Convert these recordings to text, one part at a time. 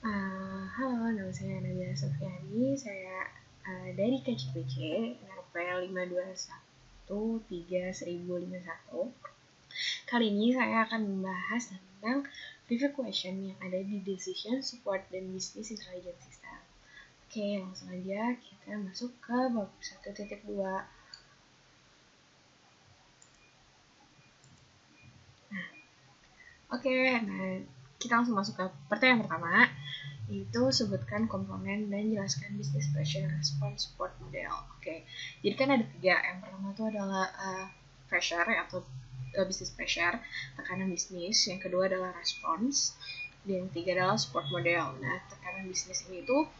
Halo, nama saya Nabila Sofyani. Saya dari KCPC, NRP 5213051. Kali ini saya akan membahas tentang review question yang ada di Decision Support dan Business Intelligence System. Oke, langsung aja kita masuk ke bab 1.2. Oke, nah kita langsung masuk ke pertanyaan pertama, yaitu sebutkan komponen dan jelaskan business pressure response support model. Oke, jadi kan ada 3. Yang pertama itu adalah pressure atau business pressure, tekanan bisnis. Yang kedua adalah response, dan yang ketiga adalah support model. Nah, tekanan bisnis ini tuh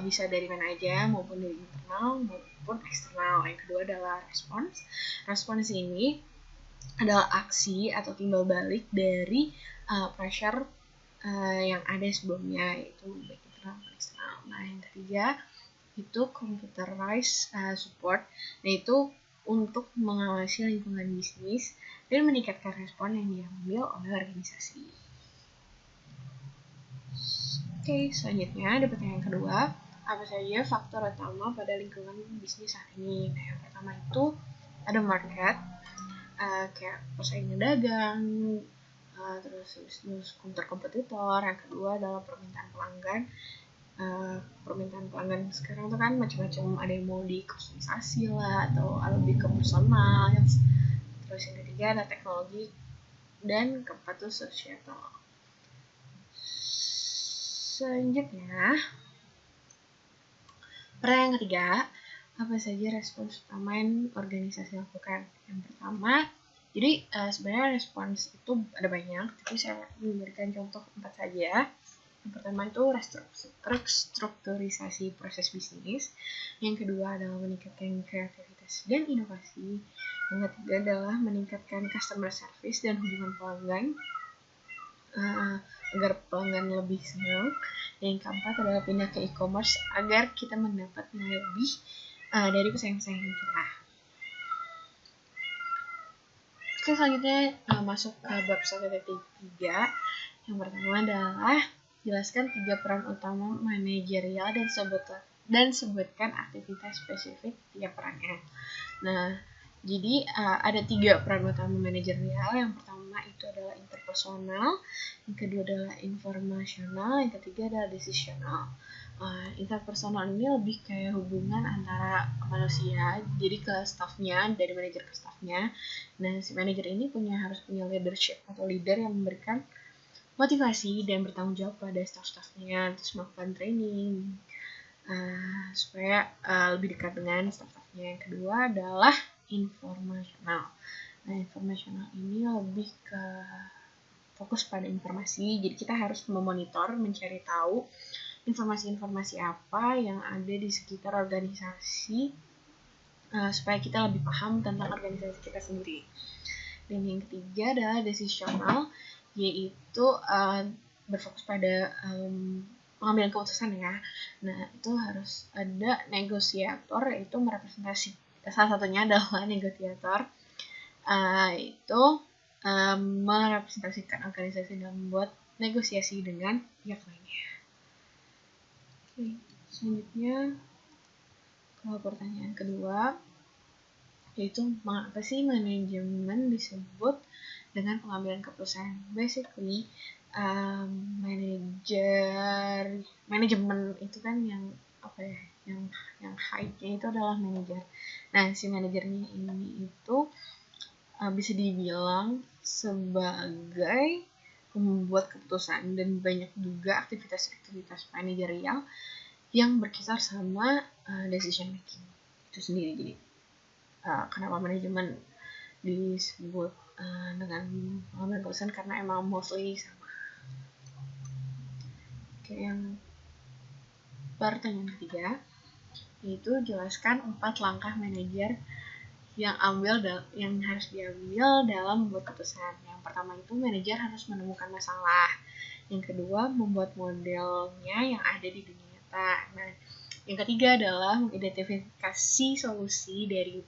bisa dari mana aja, maupun dari internal maupun eksternal. Yang kedua adalah response. Response ini adalah aksi atau timbal balik dari pressure yang ada sebelumnya, yaitu baik internal maupun eksternal. Nah, yang ketiga itu computerized support, yaitu untuk mengawasi lingkungan bisnis dan meningkatkan respon yang diambil oleh organisasi. Oke, selanjutnya ada pertanyaan kedua. Apa saja faktor utama pada lingkungan bisnis saat ini? Nah, yang pertama itu ada market, kayak persaingan dagang, terus kompetitor. Yang kedua adalah permintaan pelanggan. Permintaan pelanggan sekarang tuh kan macam-macam, ada yang mau dikustomisasi lah atau lebih ke personal. Terus yang ketiga ada teknologi, dan keempat tuh societal. Selanjutnya pertanyaan ketiga, apa saja respons utama yang organisasi lakukan? Yang pertama, jadi sebenarnya respons itu ada banyak, tapi saya memberikan contoh 4 saja. Yang pertama itu restrukturisasi proses bisnis. Yang kedua adalah meningkatkan kreativitas dan inovasi. Yang ketiga adalah meningkatkan customer service dan hubungan pelanggan agar pelanggan lebih senang. Yang keempat adalah pindah ke e-commerce agar kita mendapat nilai lebih dari pesaing-pesaing kita. Oke, selanjutnya masuk ke bab 1.3. Yang pertama adalah jelaskan 3 peran utama manajerial dan sebutkan aktivitas spesifik tiap perannya. Nah, jadi ada 3 peran utama manajerial. Yang pertama itu adalah interpersonal, yang kedua adalah informasional, yang ketiga adalah decisional. Interpersonal ini lebih kayak hubungan antara manusia, jadi ke staffnya, dari manajer ke staffnya. Nah, si manajer ini harus punya leadership atau leader yang memberikan motivasi dan bertanggung jawab pada staff-staffnya, terus melakukan training supaya lebih dekat dengan staff-staffnya. Yang kedua adalah informasional. Nah, informasional ini lebih ke fokus pada informasi, jadi kita harus memonitor, mencari tahu informasi-informasi apa yang ada di sekitar organisasi supaya kita lebih paham tentang organisasi kita sendiri. Dan yang ketiga adalah decisional, yaitu berfokus pada pengambilan keputusan ya. Nah, itu harus ada negosiator, yaitu merepresentasi. Salah satunya adalah negosiator, itu merepresentasikan organisasi dalam membuat negosiasi dengan pihak lainnya. Oke, selanjutnya ke pertanyaan kedua, yaitu mengapa sih manajemen disebut dengan pengambilan keputusan? Basically, manajemen itu kan yang apa ya, yang high-nya itu adalah manajer. Nah, si manajernya ini itu bisa dibilang sebagai membuat keputusan, dan banyak juga aktivitas-aktivitas manajerial yang berkisar sama decision making itu sendiri. Jadi kenapa manajemen disebut dengan pengambilan keputusan, karena emang mostly sama. Oke, yang pertanyaan ketiga, yaitu jelaskan 4 langkah manajer yang harus diambil dalam membuat keputusan. Yang pertama itu manajer harus menemukan masalah. Yang kedua, membuat modelnya yang ada di dunia nyata. Nah, yang ketiga adalah mengidentifikasi solusi dari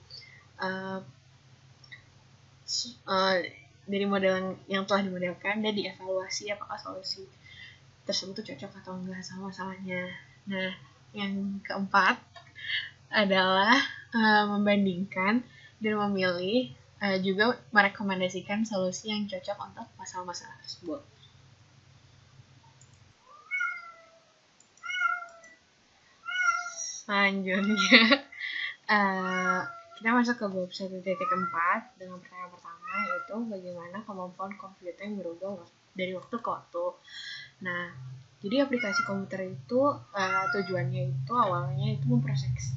model yang telah dimodelkan dan dievaluasi apakah solusi tersebut tuh cocok atau enggak sama masalahnya. Nah, yang keempat adalah membandingkan dan memilih, juga merekomendasikan solusi yang cocok untuk masalah-masalah tersebut. Selanjutnya, kita masuk ke bab 1.4 dengan pertanyaan pertama, yaitu bagaimana kemampuan komputer yang berubah dari waktu ke waktu. Nah, jadi aplikasi komputer itu tujuannya itu awalnya itu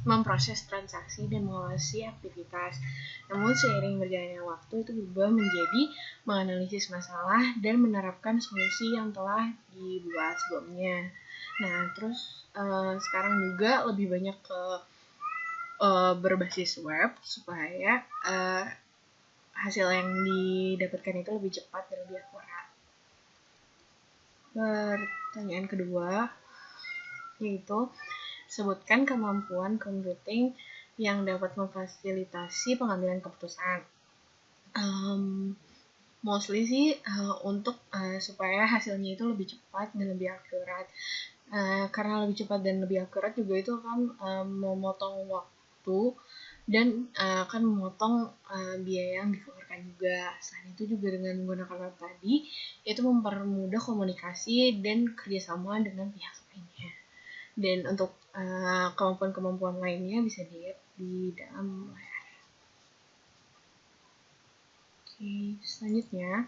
memproses transaksi dan mengawasi aktivitas. Namun seiring berjalannya waktu itu berubah menjadi menganalisis masalah dan menerapkan solusi yang telah dibuat sebelumnya. Nah, terus sekarang juga lebih banyak ke berbasis web supaya hasil yang didapatkan itu lebih cepat dan lebih akurat. Pertanyaan kedua yaitu sebutkan kemampuan computing yang dapat memfasilitasi pengambilan keputusan. Mostly sih untuk supaya hasilnya itu lebih cepat dan lebih akurat. Karena lebih cepat dan lebih akurat juga itu akan memotong waktu dan akan memotong biaya yang dikeluarkan juga. Selain itu juga dengan menggunakan web tadi, itu mempermudah komunikasi dan kerjasama dengan pihak lainnya. Dan untuk kemampuan-kemampuan lainnya bisa dilihat di dalam layar. Oke, selanjutnya.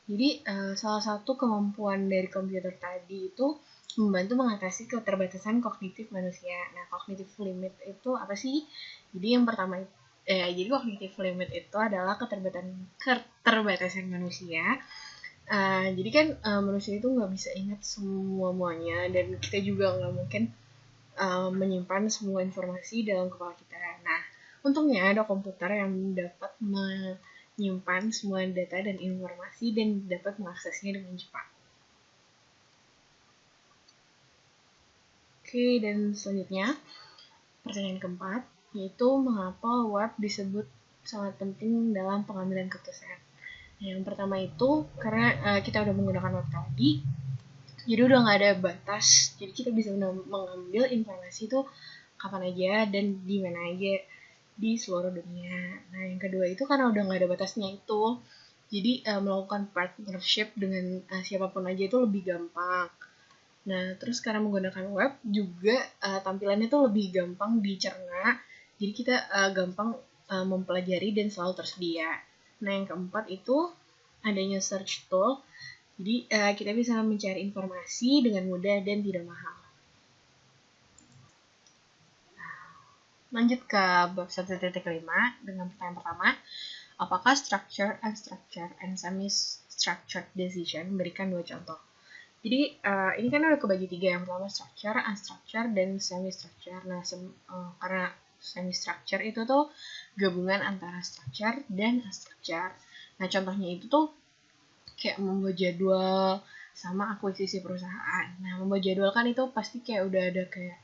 Jadi salah satu kemampuan dari komputer tadi itu membantu mengatasi keterbatasan kognitif manusia. Nah, cognitive limit itu apa sih? Jadi yang pertama, jadi cognitive limit itu adalah keterbatasan manusia. Jadi kan manusia itu nggak bisa ingat semuanya dan kita juga nggak mungkin menyimpan semua informasi dalam kepala kita. Nah, untungnya ada komputer yang dapat menyimpan semua data dan informasi dan dapat mengaksesnya dengan cepat. Oke, dan selanjutnya pertanyaan keempat, yaitu mengapa web disebut sangat penting dalam pengambilan keputusan. Yang pertama itu karena kita udah menggunakan web tadi, jadi udah nggak ada batas, jadi kita bisa mengambil informasi itu kapan aja dan di mana aja di seluruh dunia. Nah, yang kedua itu karena udah nggak ada batasnya itu, jadi melakukan partnership dengan siapapun aja itu lebih gampang. Nah, terus karena menggunakan web juga tampilannya tuh lebih gampang dicerna, jadi kita gampang mempelajari dan selalu tersedia. Nah, yang keempat itu adanya search tool, jadi kita bisa mencari informasi dengan mudah dan tidak mahal. Lanjut ke bab 1.5 dengan pertanyaan pertama, apakah structure, unstructured, and semi-structured decision? Berikan 2 contoh. Jadi ini kan udah kebagi 3, yang pertama structure, unstructured, dan semi-structured. Nah, karena semi-structured itu tuh gabungan antara structure dan unstructured. Nah, contohnya itu tuh kayak membuat jadwal sama akuisisi perusahaan. Nah, membuat jadwal kan itu pasti kayak udah ada kayak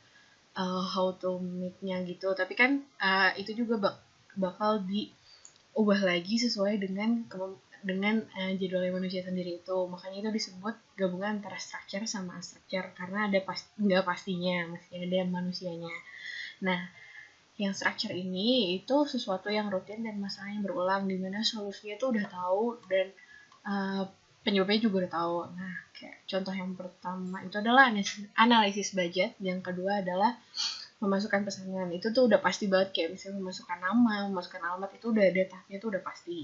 how to meet-nya gitu. Tapi kan itu juga bakal diubah lagi sesuai dengan jadwalnya manusia sendiri itu. Makanya itu disebut gabungan antara structure sama unstructure karena ada nggak pastinya, masih ada manusianya. Nah, yang structure ini itu sesuatu yang rutin dan masalah yang berulang, dimana solusinya itu udah tahu dan penyebabnya juga udah tahu. Nah, kayak contoh yang pertama itu adalah analisis budget, yang kedua adalah memasukkan pesanan. Itu tuh udah pasti banget, kayak misalnya memasukkan nama, memasukkan alamat, itu udah ada tahapnya, itu udah pasti.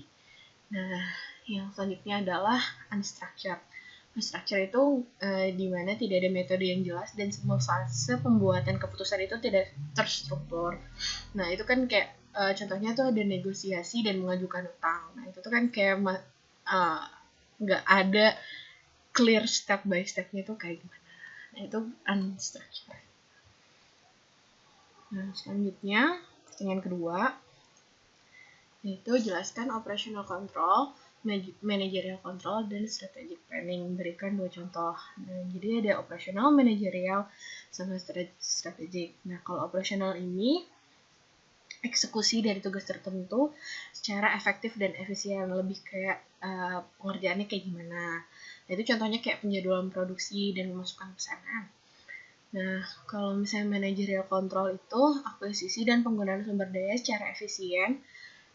Nah, yang selanjutnya adalah unstructured. Unstructured itu di mana tidak ada metode yang jelas dan semua fase pembuatan keputusan itu tidak terstruktur. Nah, itu kan kayak contohnya tuh ada negosiasi dan mengajukan utang. Nah, itu tuh kan kayak nggak ada clear step by stepnya tuh kayak gimana. Nah, itu unstructured. Nah, selanjutnya pertanyaan kedua, yaitu jelaskan operational control, managerial control, dan strategic planning. Berikan 2 contoh. Nah, jadi ada operational, managerial, sama strategic. Nah, kalau operational ini eksekusi dari tugas tertentu secara efektif dan efisien, lebih kayak pengerjaannya kayak gimana. Nah, itu contohnya kayak penjadwalan produksi dan memasukkan pesanan. Nah, kalau misalnya managerial control itu akuisisi dan penggunaan sumber daya secara efisien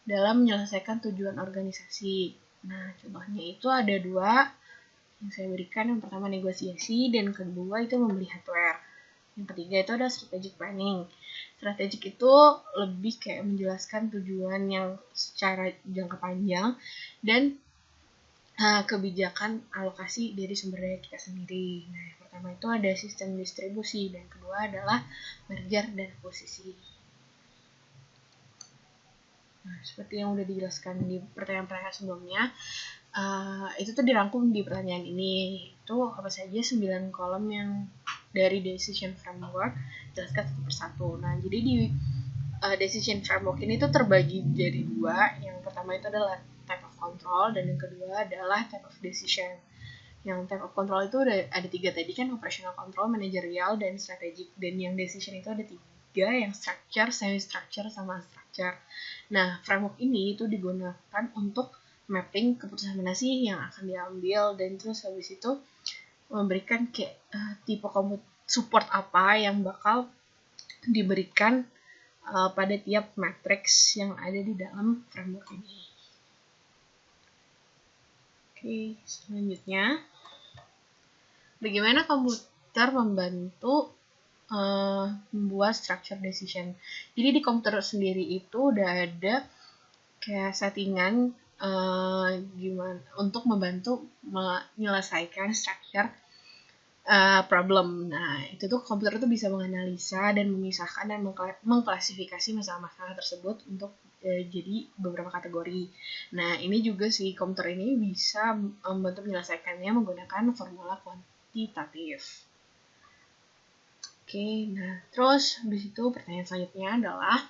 dalam menyelesaikan tujuan organisasi. Nah, contohnya itu ada 2 yang saya berikan. Yang pertama negosiasi, dan kedua itu membeli hardware. Yang ketiga itu ada strategic planning. Strategic itu lebih kayak menjelaskan tujuan yang secara jangka panjang dan kebijakan alokasi dari sumber daya kita sendiri. Nah, yang pertama itu ada sistem distribusi, dan kedua adalah merger dan akuisisi. Nah, seperti yang udah dijelaskan di pertanyaan-pertanyaan sebelumnya, itu tuh dirangkum di pertanyaan ini. Itu apa saja 9 kolom yang dari decision framework, jelaskan satu persatu. Nah, jadi di decision framework ini tuh terbagi jadi 2. Yang pertama itu adalah type of control, dan yang kedua adalah type of decision. Yang type of control itu ada 3 tadi kan, operational control, managerial, dan strategic. Dan yang decision itu ada 3, yang structure, semi-structure, sama unstructure. Nah, framework ini itu digunakan untuk mapping keputusan mana sih yang akan diambil, dan terus habis itu memberikan kayak tipe support apa yang bakal diberikan pada tiap matriks yang ada di dalam framework ini. Oke, selanjutnya, bagaimana komputer membantu membuat structure decision. Jadi di komputer sendiri itu udah ada kayak settingan gimana untuk membantu menyelesaikan structure problem. Nah, itu tuh komputer tuh bisa menganalisa dan memisahkan dan mengklasifikasi masalah-masalah tersebut untuk jadi beberapa kategori. Nah, ini juga si komputer ini bisa membantu menyelesaikannya menggunakan formula kuantitatif. Oke, nah terus habis itu pertanyaan selanjutnya adalah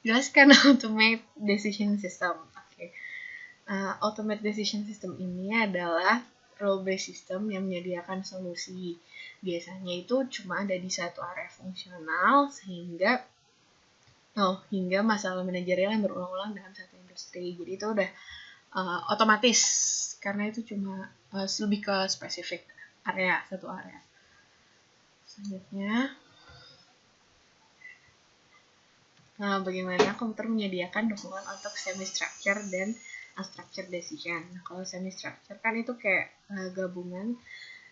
jelaskan automate decision system. Oke, automate decision system ini adalah role-based system yang menyediakan solusi. Biasanya itu cuma ada di satu area fungsional hingga masalah manajerial yang berulang-ulang dalam satu industri. Jadi itu udah otomatis karena itu cuma lebih ke spesifik area, satu area. Selanjutnya, bagaimana komputer menyediakan dukungan untuk semi-structure dan unstructured decision. Nah, kalau semi-structure kan itu kayak gabungan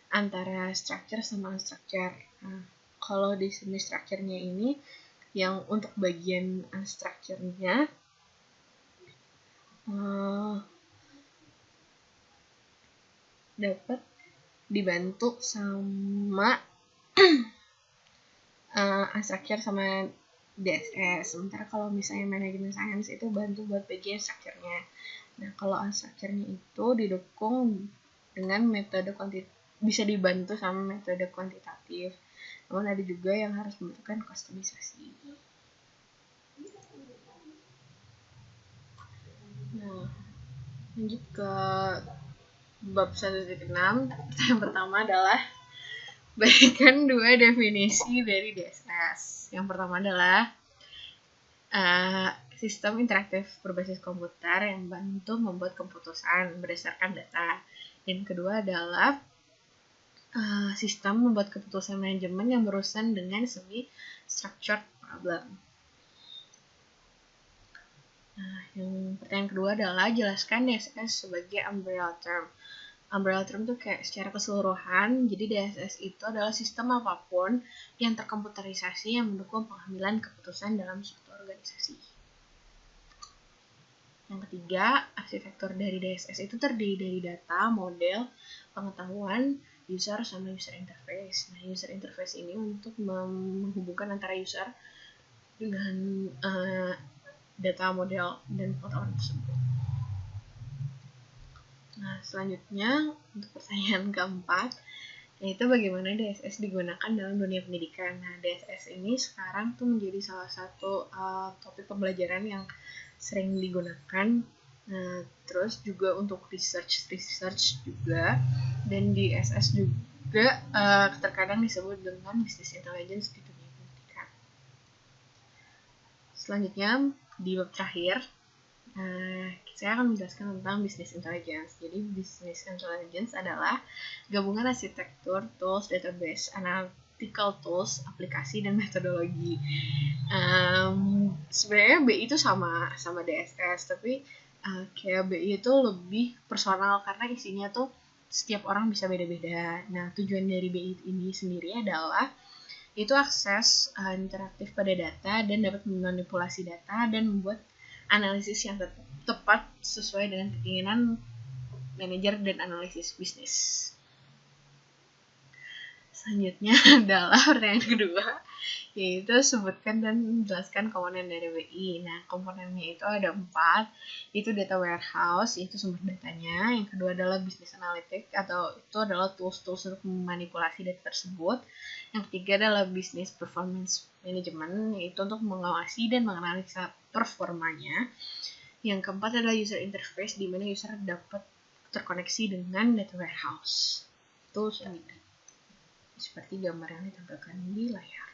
antara structure sama unstructure. Nah, kalau di semi-structure-nya ini, yang untuk bagian unstructure-nya, dapat dibantu sama unstructure sama DSS. Sementara kalau misalnya manajemen science itu bantu buat bagian structure-nya. Nah, kalau unstructure-nya itu didukung dengan metode bisa dibantu sama metode kuantitatif. Namun ada juga yang harus membutuhkan kustomisasi. Nah, lanjut ke bab 1.6. Yang pertama adalah berikan 2 definisi dari DSS. Yang pertama adalah sistem interaktif berbasis komputer yang bantu membuat keputusan berdasarkan data. Dan kedua adalah sistem membuat keputusan manajemen yang berurusan dengan semi-structured problem. Nah, yang pertanyaan kedua adalah jelaskan DSS sebagai umbrella term. Umbrella term itu kayak secara keseluruhan, jadi DSS itu adalah sistem apapun yang terkomputerisasi yang mendukung pengambilan keputusan dalam suatu organisasi. Yang ketiga, arsitektur dari DSS itu terdiri dari data, model, pengetahuan, user, sama user interface. Nah, user interface ini untuk menghubungkan antara user dengan data, model, dan pengetahuan tersebut. Nah, selanjutnya untuk pertanyaan keempat, yaitu bagaimana DSS digunakan dalam dunia pendidikan. Nah, DSS ini sekarang tuh menjadi salah satu topik pembelajaran yang sering digunakan. Nah, terus juga untuk research juga, dan DSS juga terkadang disebut dengan business intelligence di dunia pendidikan. Selanjutnya, di bab terakhir, Saya akan menjelaskan tentang business intelligence. Jadi business intelligence adalah gabungan arsitektur, tools, database, analytical tools, aplikasi, dan metodologi. Sebenarnya BI itu sama DSS, tapi kayak BI itu lebih personal karena isinya tuh setiap orang bisa beda-beda. Nah, tujuan dari BI ini sendiri adalah itu akses interaktif pada data dan dapat memanipulasi data dan membuat analisis yang tepat sesuai dengan keinginan manajer dan analisis bisnis. Selanjutnya adalah pertanyaan kedua, yaitu sebutkan dan jelaskan komponen dari BI. Nah, komponennya itu ada 4, itu data warehouse, yaitu sumber datanya. Yang kedua adalah business analytics, atau itu adalah tools-tools untuk memanipulasi data tersebut. Yang ketiga adalah business performance management, yaitu untuk mengawasi dan menganalisa performanya. Yang keempat adalah user interface, di mana user dapat terkoneksi dengan data warehouse. Itu seperti gambar yang ditampilkan di layar.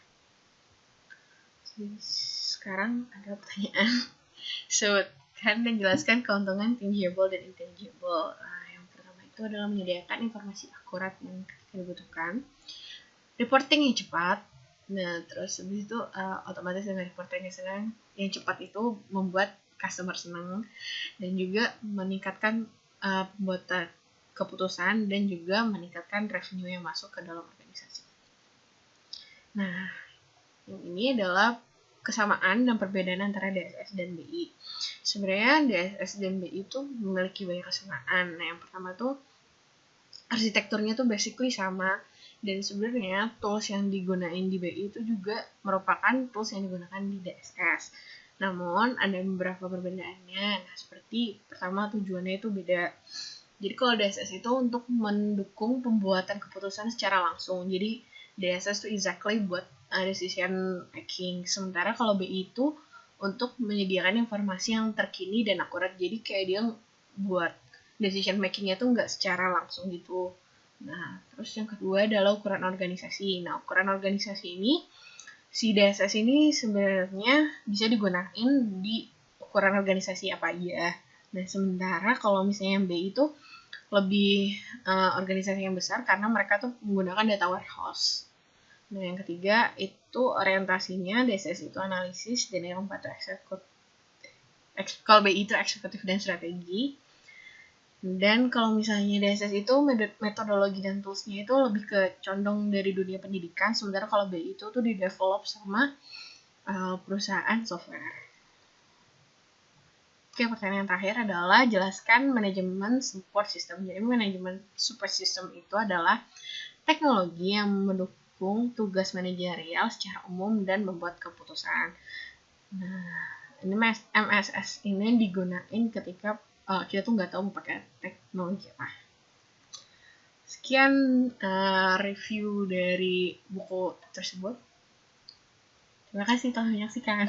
Jadi, sekarang ada pertanyaan. Sebutkan dan jelaskan keuntungan tangible dan intangible. Yang pertama itu adalah menyediakan informasi akurat yang dibutuhkan. Reporting yang cepat. Nah, terus habis itu otomatis dengan reporting yang cepat itu membuat customer senang dan juga meningkatkan pembuatan keputusan dan juga meningkatkan revenue yang masuk ke dalam organisasi. Nah, ini adalah kesamaan dan perbedaan antara DSS dan BI. Sebenarnya DSS dan BI itu memiliki banyak kesamaan. Nah, yang pertama tuh arsitekturnya tuh basically sama, dan sebenarnya tools yang digunain di BI itu juga merupakan tools yang digunakan di DSS. Namun ada beberapa perbedaannya. Nah, seperti pertama tujuannya itu beda. Jadi kalau DSS itu untuk mendukung pembuatan keputusan secara langsung. Jadi DSS itu exactly buat decision making. Sementara kalau BI itu untuk menyediakan informasi yang terkini dan akurat. Jadi kayak dia buat decision makingnya tuh nggak secara langsung gitu. Nah, terus yang kedua adalah ukuran organisasi. Nah, ukuran organisasi ini, si DSS ini sebenarnya bisa digunakan di ukuran organisasi apa aja. Nah, sementara kalau misalnya yang BI itu lebih organisasi yang besar karena mereka tuh menggunakan data warehouse. Nah, yang ketiga itu orientasinya DSS itu analisis, dan yang keempat itu eksekutif. Kalau BI itu eksekutif dan strategi. Dan kalau misalnya DSS itu metodologi dan toolsnya itu lebih ke condong dari dunia pendidikan, sementara kalau BI itu tuh di-develop sama perusahaan software. Oke, pertanyaan terakhir adalah jelaskan manajemen support system. Jadi manajemen support system itu adalah teknologi yang mendukung tugas manajerial secara umum dan membuat keputusan. Nah, ini MSS ini digunain ketika kita tuh nggak tahu mau pakai teknologi apa. Sekian review dari buku tersebut. Terima kasih telah menyaksikan.